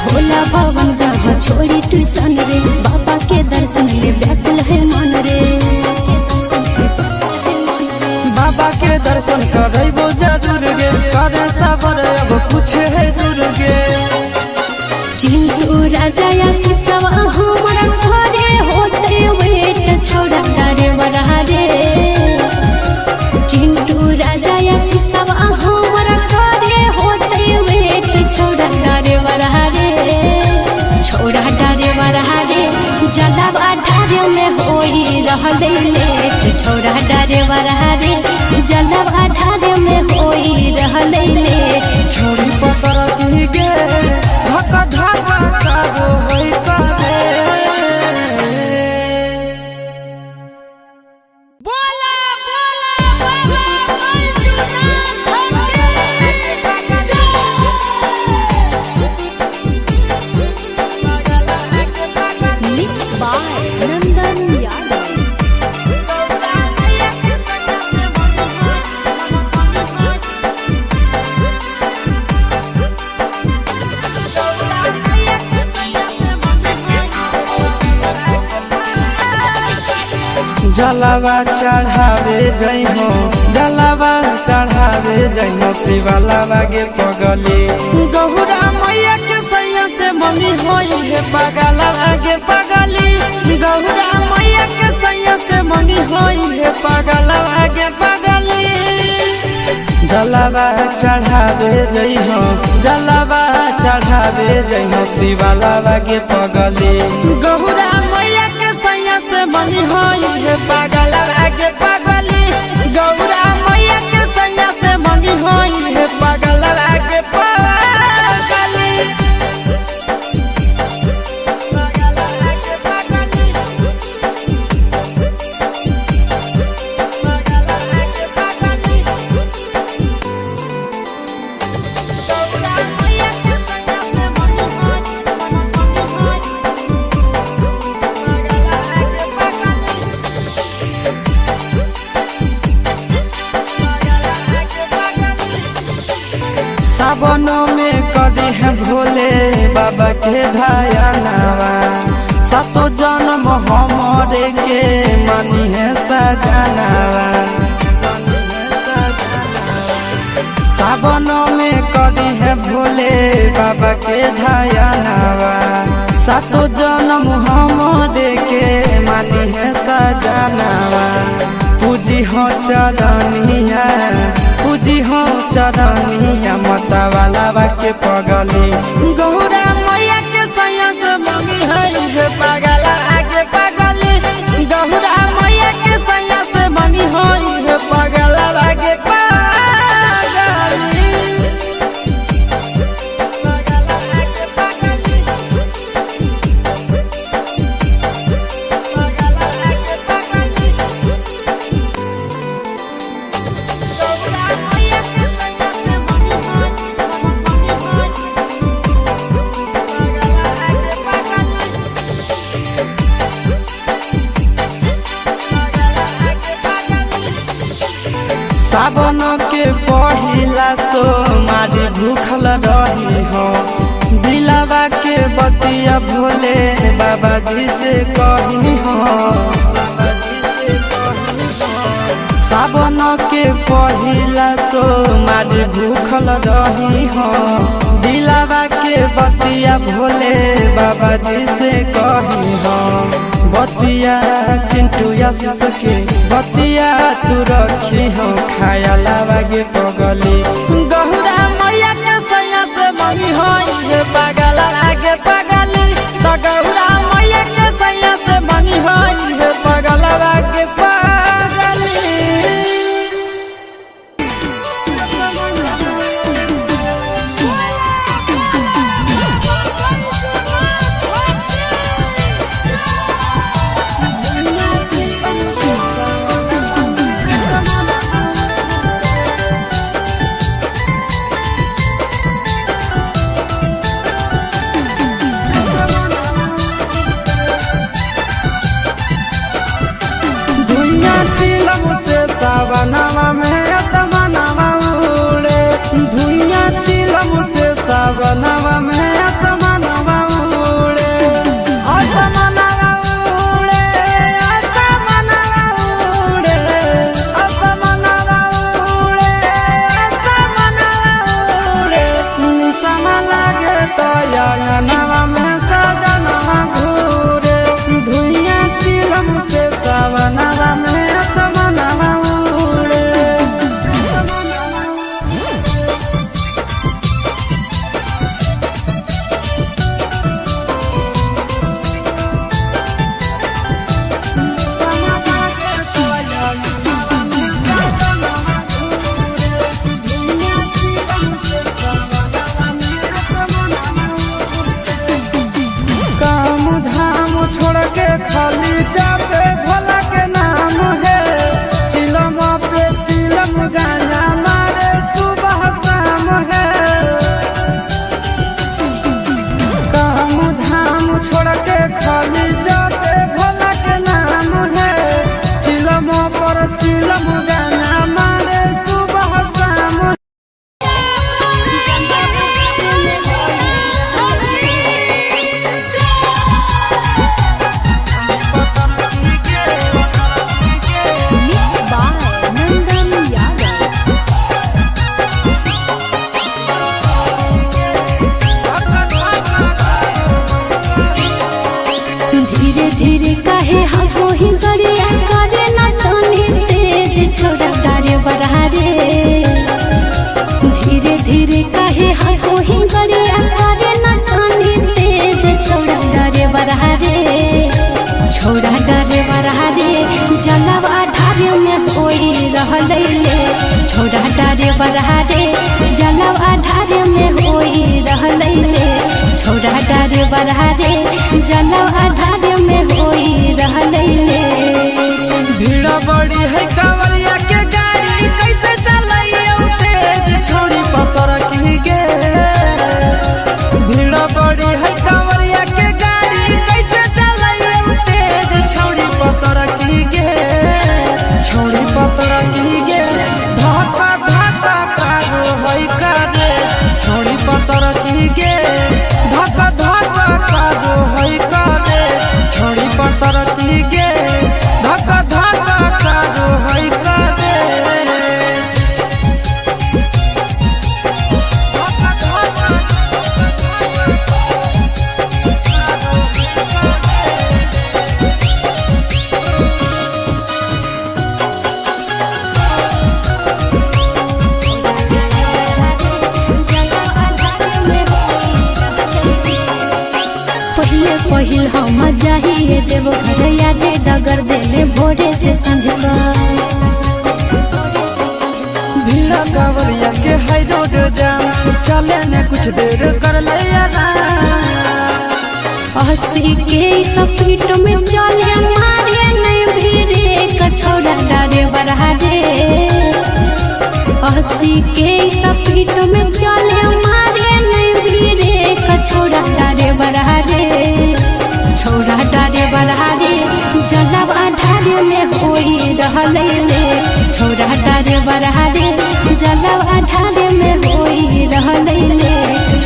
भोला भवन जहाँ छोड़ी ट्यूशन रे बाबा के दर्शन ले व्याकुल है मन रे बाबा के दर्शन करबो जरूर गे करे सबर अब कुछ है दूर गे चिंटू राजा या सिसवा हमारा घरे होते वेट छोड़ा डारे बरहारे चिंटू राजा या सिसवा हमारा घरे होते वेट छोड़ा डारे बरहारे छोड़ा डारे बरहारे जलवा ढारे में होई रहले ले छोड़ा डारे बरहारे जलवा ढारे में होई रहले ले छोड़ी पतर की गे धक्का धक्का करो है काले बोला बोला बाबा मिक्स बाय नंदन यादव जलवा चढ़ावे जई हो जलवा चढ़ावे जई हो शिवलावा गे पगली गौरा मैया के सैया से मनी होई है पगलवा गे पगली गौरा मैया के सैया से मनी होई है पगलवा गे पगली जलवा चढ़ावे जई हो जलवा चढ़ावे जई हो शिवलावा गे पगली गौरा मैया के सैया से मनी होई है पगलवा गे पगली गौरा मैया के सैया से मनी होई है पगलवा गे पगली सावन में कदी है भोले बाबा के धायनावा सातो जन्म हमरे के मानी है सजनावा सावन में कदी है भोले बाबा के धायनावा सातो जन्म हमरे के मानी है सजनावा पूजी हो चरनिया पूजी हो चरनिया मता वाला के पगली गौरा मैया के सैया से मंगी है पगला आगे पगली गौरा मैया के सैया से मंगी है पगला आगे सावन के पहिला तो मारी भूखल रही हो दिलावा के बतिया भोले बाबा जी से कही हो सावन के पहिला तो मारी भूखल रही हो दिलावा के बतिया भोले बाबा जी से कही हो बतिया चिंटू यासिस के बतिया तू रखी हो खाया लागे पगली गहुरा मैया के सैया से मंगी हो ये पागल आगे पगली तो गहुरा मैया के सैया से मंगी हो ये पागल आगे पगली बरहारे जलवा ढारे में होई रहलै ले छौरा डारे बरहारे जलवा ढारे में होई रहलै ले। भीड़ बड़ी है कांवरिया के गाड़ी कैसे चलाइए तेज छोड़ी पतर की गे। भीड़ बड़ी है कांवरिया के गाड़ी कैसे चलाइए तेज छोड़ी पतर की गे। छोड़ी पतर की गे धाका धाका कारो है करे छोड़ी पतर की गे धाका धाका कारो है करे छोड़ी पतर की गे धाका धाका कारो है करे। पहिले पहिल हम जाइए देवो घर यादे डगर देले भोरे से संझका। भीड़ कांवरिया के हाई रोड जाम चले ने कुछ देर कर ले हंसी के सफीट में चले मारे नहीं भीरे कछौड़ा डारे बरहारे। हंसी के सफीट में चले मारे नहीं भीरे कछौड़ा डारे बरहारे छौड़ा डारे बरहारे जलवा ढारे में होई रहलै ले छौड़ा डारे बरहारे जलवा ढारे में होई रहलै ले।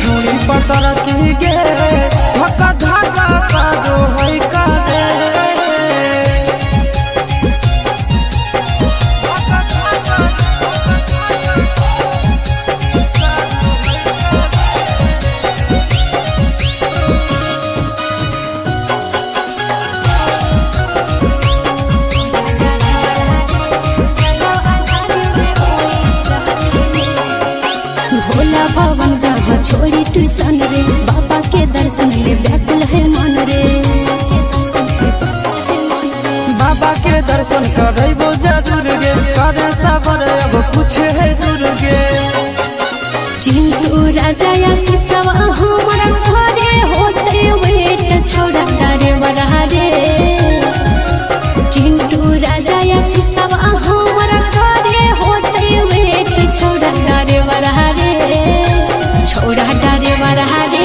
छोड़ी पतर की गे धक्का धक्का कारो है करे। भोला भवन जहाँ छोड़ी ट्यूशन रे बाबा के दर्शन ले व्याकुल है मन रे। बाबा के दर्शन करबो जरूर गे करे सबर अब कुछ है दूर गे। चिंटू राजा या सिसवा हमरा घरे होते वेट छौड़ा डारे बरहारे। चिंटू राजा या सिसवा हमरा घरे होते वेट छौड़ा डारे बरहारे छौड़ा डारे बरहारे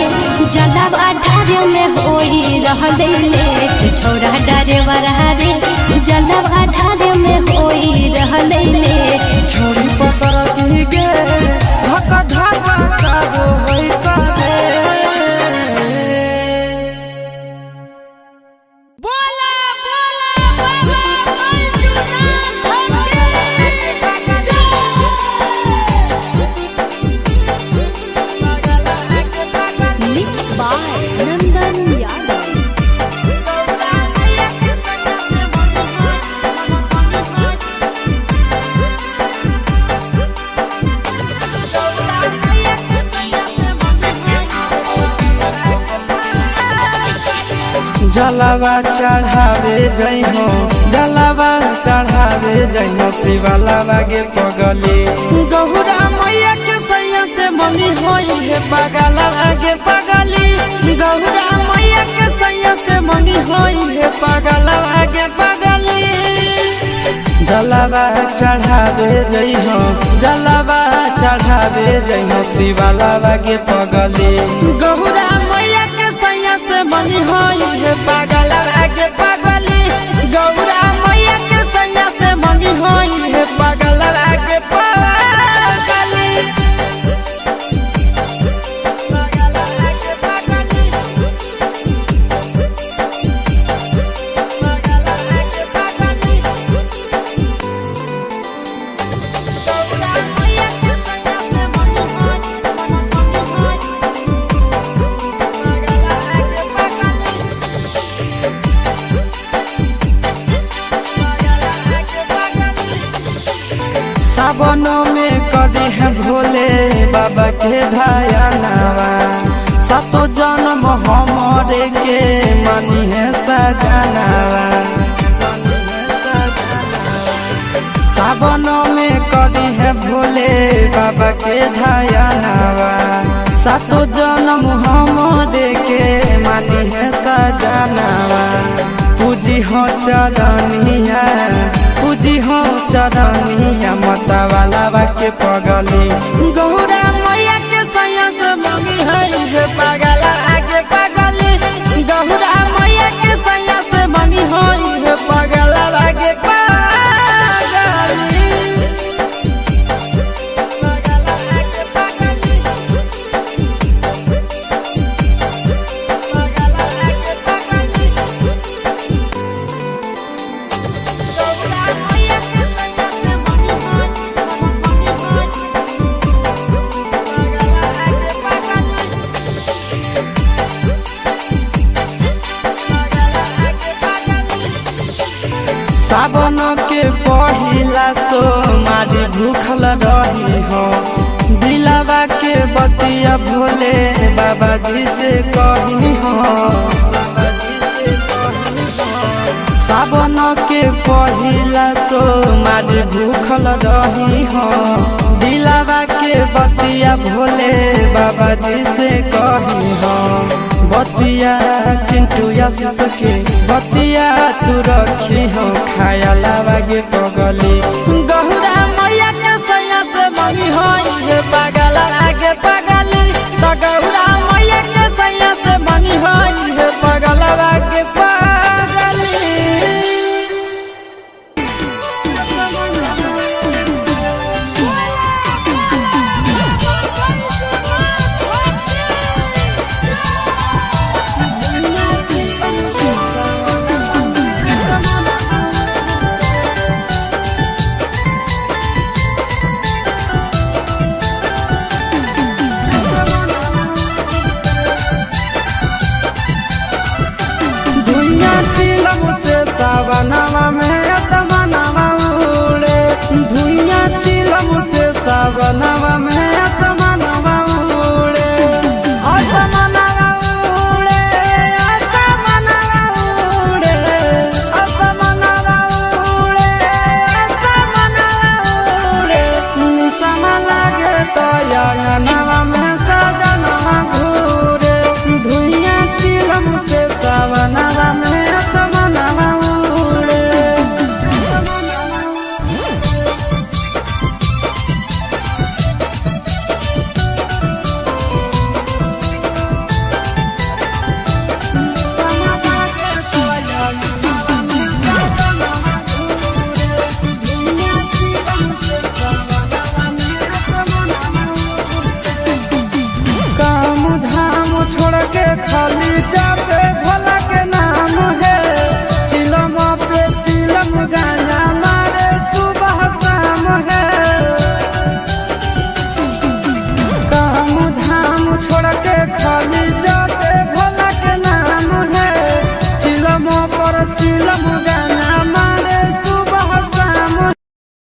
जलवा ढारे में होई रहलै ले छौड़ा डारे बरहारे जलवा ढारे में होई रहलै ले। छोड़ी पतर की गे धक्का धक्का कारो है करे। बोला बोला बाबा मिक्स बाय नंदन यादव। जलवा चढ़ावे जइहो जलवा चढ़ावे जइहो शिवाला गे पगली गहुरा मैया के सैया से मनी होई है पगला गे पगली गहुरा मैया के सैया से मनी होई है पगला गे पगली। जलवा चढ़ावे जइहो जलवा चढ़ावे जइहो शिवाला गे पगली गहुरा मैया के सैया से मनी होई है पगला गे पगली गौरा मैया के सैया से मनी होई है पगला गे पगली। सावन में कदी है भोले बाबा के ढायनावा सातो जन्म हमरे के मनी है सजनावा। सावन में कदी है भोले बाबा के धयानावा सातो जन्म हमरे के मानी है सजनावा पूजी हो चरनिया पूजी हो चरनिया मतवाला के पगली गौरा मैया के संयस मंगी है रे पागला आगे पगली गौरा मैया के संयस मंगी है रे पागला आगे पगली सावन के पहिला सोमारी भूखल रही हो दिलावा के बतिया भोले बाबा जी से कही हो सावन के पहिला सोमारी भूखल रही हो दिलावा के बतिया भोले बाबा जी से कही हो बतिया चिंटू आशीष के बतिया तू रखी हो खाया लागे पगली गहुरा